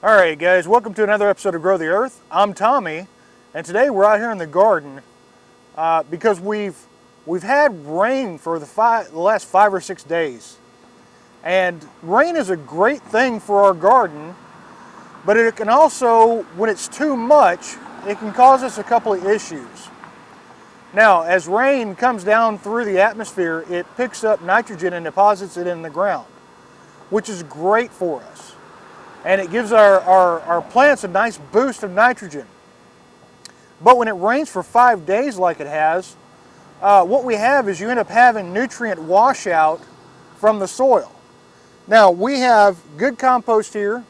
Alright guys, welcome to another episode of Grow the Earth. I'm Tommy, and today we're out here in the garden because we've had rain for the last 5 or 6 days. And rain is a great thing for our garden, but it can also, when it's too much, it can cause us a couple of issues. Now, as rain comes down through the atmosphere, it picks up nitrogen and deposits it in the ground, which is great for us. And it gives our plants a nice boost of nitrogen. But when it rains for 5 days like it has, what we have is you end up having nutrient washout from the soil. Now, we have good compost here,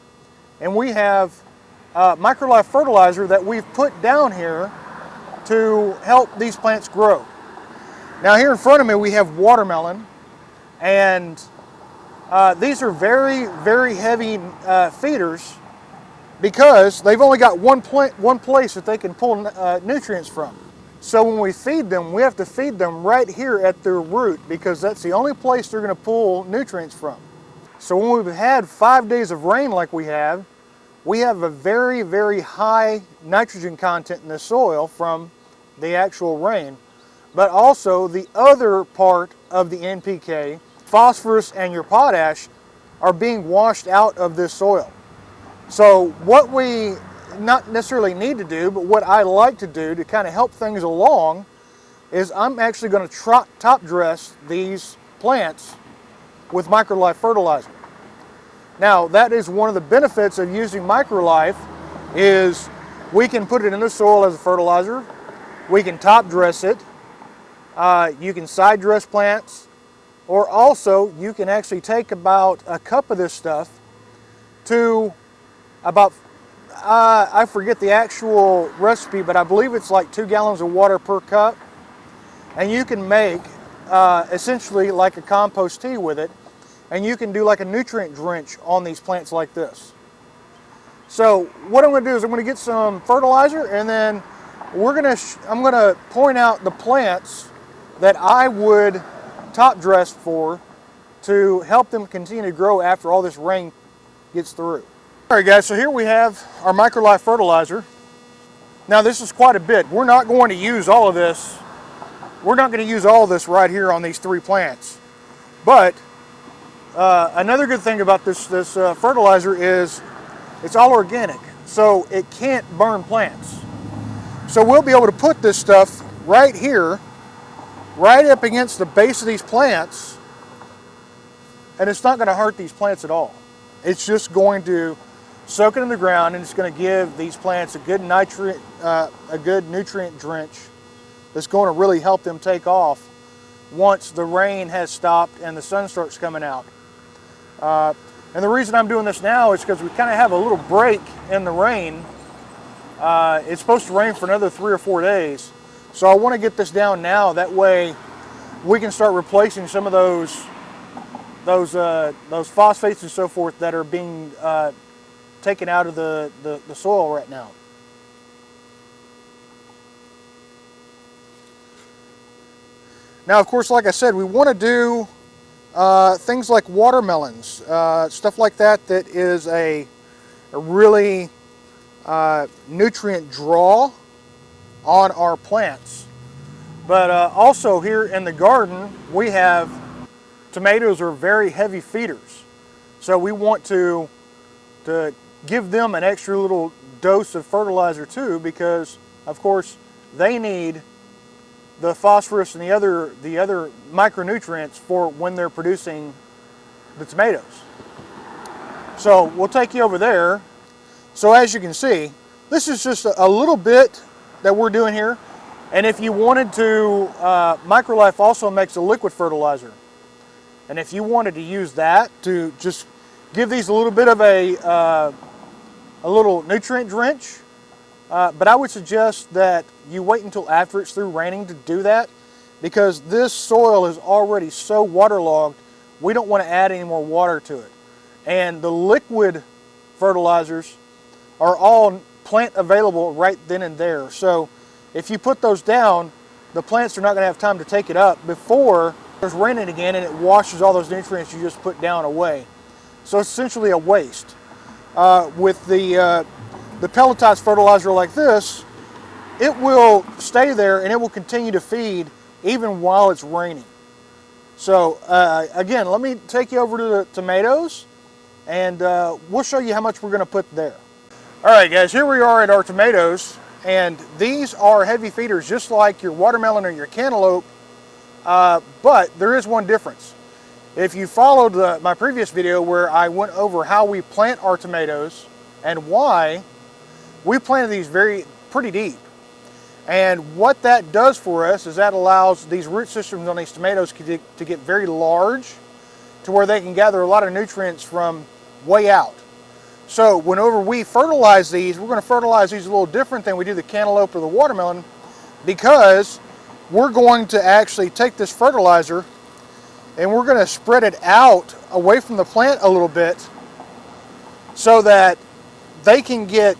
and we have microlife fertilizer that we've put down here to help these plants grow. Now, here in front of me we have watermelon, and these are very, very heavy feeders because they've only got one place that they can pull nutrients from. So when we feed them, we have to feed them right here at their root because that's the only place they're going to pull nutrients from. So when we've had 5 days of rain like we have a very, very high nitrogen content in the soil from the actual rain, but also the other part of the NPK, phosphorus and your potash, are being washed out of this soil. So what we not necessarily need to do, but what I like to do to kind of help things along, is I'm actually going to top dress these plants with microlife fertilizer. Now, that is one of the benefits of using microlife, is we can put it in the soil as a fertilizer, we can top dress it, you can side dress plants, or also you can actually take about a cup of this stuff to about, I forget the actual recipe, but I believe it's like 2 gallons of water per cup, and you can make essentially like a compost tea with it, and you can do like a nutrient drench on these plants like this. So what I'm going to do is I'm going to get some fertilizer, and then I'm going to point out the plants that I would top dress for to help them continue to grow after all this rain gets through. Alright guys, so here we have our microlife fertilizer. Now this is quite a bit. We're not going to use all of this. We're not going to use all of this right here on these 3 plants. But another good thing about this fertilizer is it's all organic, so it can't burn plants. So we'll be able to put this stuff right here, right up against the base of these plants, and it's not going to hurt these plants at all. It's just going to soak it in the ground, and it's going to give these plants a good nutrient drench that's going to really help them take off once the rain has stopped and the sun starts coming out. And the reason I'm doing this now is because we kind of have a little break in the rain. It's supposed to rain for another 3 or 4 days. So I want to get this down now. That way we can start replacing some of those phosphates and so forth that are being taken out of the soil right now. Now, of course, like I said, we want to do things like watermelons, stuff like that is a really nutrient draw on our plants. But also here in the garden, we have tomatoes are very heavy feeders. So we want to give them an extra little dose of fertilizer too, because of course they need the phosphorus and the other micronutrients for when they're producing the tomatoes. So we'll take you over there. So as you can see, this is just a little bit that we're doing here. And if you wanted to, microlife also makes a liquid fertilizer. And if you wanted to use that to just give these a little bit of a little nutrient drench, but I would suggest that you wait until after it's through raining to do that, because this soil is already so waterlogged, we don't want to add any more water to it. And the liquid fertilizers are all plant available right then and there. So if you put those down, the plants are not going to have time to take it up before it's raining again, and it washes all those nutrients you just put down away. So it's essentially a waste. with the pelletized fertilizer like this, it will stay there and it will continue to feed even while it's raining. So again, let me take you over to the tomatoes, and we'll show you how much we're going to put there. All right, guys, here we are at our tomatoes, and these are heavy feeders just like your watermelon or your cantaloupe, but there is one difference. If you followed my previous video where I went over how we plant our tomatoes and why, we planted these pretty deep. And what that does for us is that allows these root systems on these tomatoes to get very large, to where they can gather a lot of nutrients from way out. So whenever we fertilize these, we're going to fertilize these a little different than we do the cantaloupe or the watermelon, because we're going to actually take this fertilizer and we're going to spread it out away from the plant a little bit so that they can get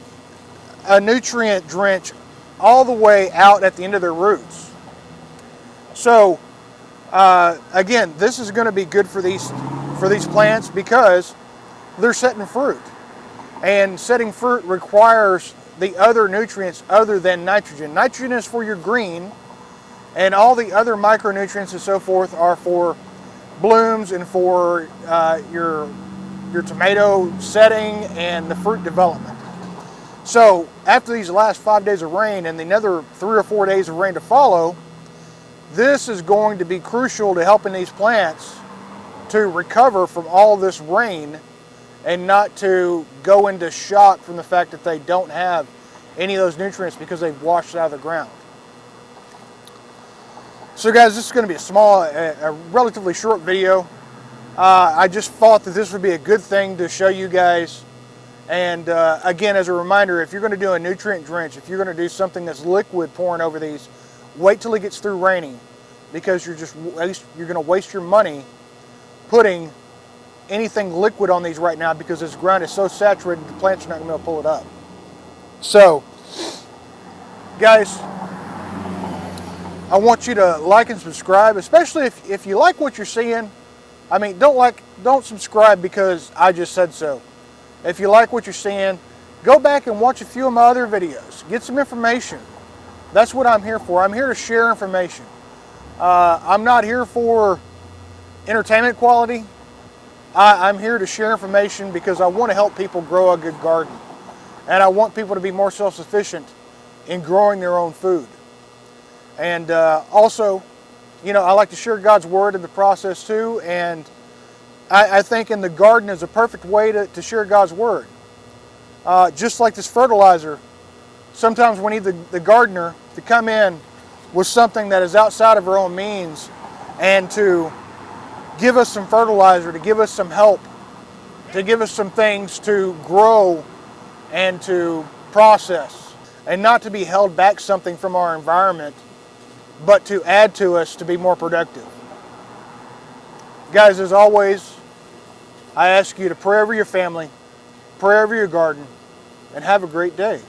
a nutrient drench all the way out at the end of their roots. So again, this is going to be good for these plants because they're setting fruit, and setting fruit requires the other nutrients other than nitrogen. Nitrogen is for your green, and all the other micronutrients and so forth are for blooms and for your tomato setting and the fruit development. So after these last 5 days of rain and another 3 or 4 days of rain to follow, this is going to be crucial to helping these plants to recover from all this rain and not to go into shock from the fact that they don't have any of those nutrients because they've washed out of the ground. So guys, this is going to be a relatively short video. I just thought that this would be a good thing to show you guys. And again, as a reminder, if you're going to do a nutrient drench, if you're going to do something that's liquid pouring over these, wait till it gets through raining, because you're going to waste your money putting anything liquid on these right now, because this ground is so saturated the plants are not going to be able to pull it up. So, guys, I want you to like and subscribe, especially if you like what you're seeing. I mean, don't subscribe because I just said so. If you like what you're seeing, go back and watch a few of my other videos. Get some information. That's what I'm here for. I'm here to share information. I'm not here for entertainment quality. I'm here to share information because I want to help people grow a good garden. And I want people to be more self-sufficient in growing their own food. And also, you know, I like to share God's Word in the process too. And I think in the garden is a perfect way to share God's Word. Just like this fertilizer, sometimes we need the gardener to come in with something that is outside of our own means and to give us some fertilizer, to give us some help, to give us some things to grow and to process, and not to be held back something from our environment, but to add to us to be more productive. Guys, as always, I ask you to pray over your family, pray over your garden, and have a great day.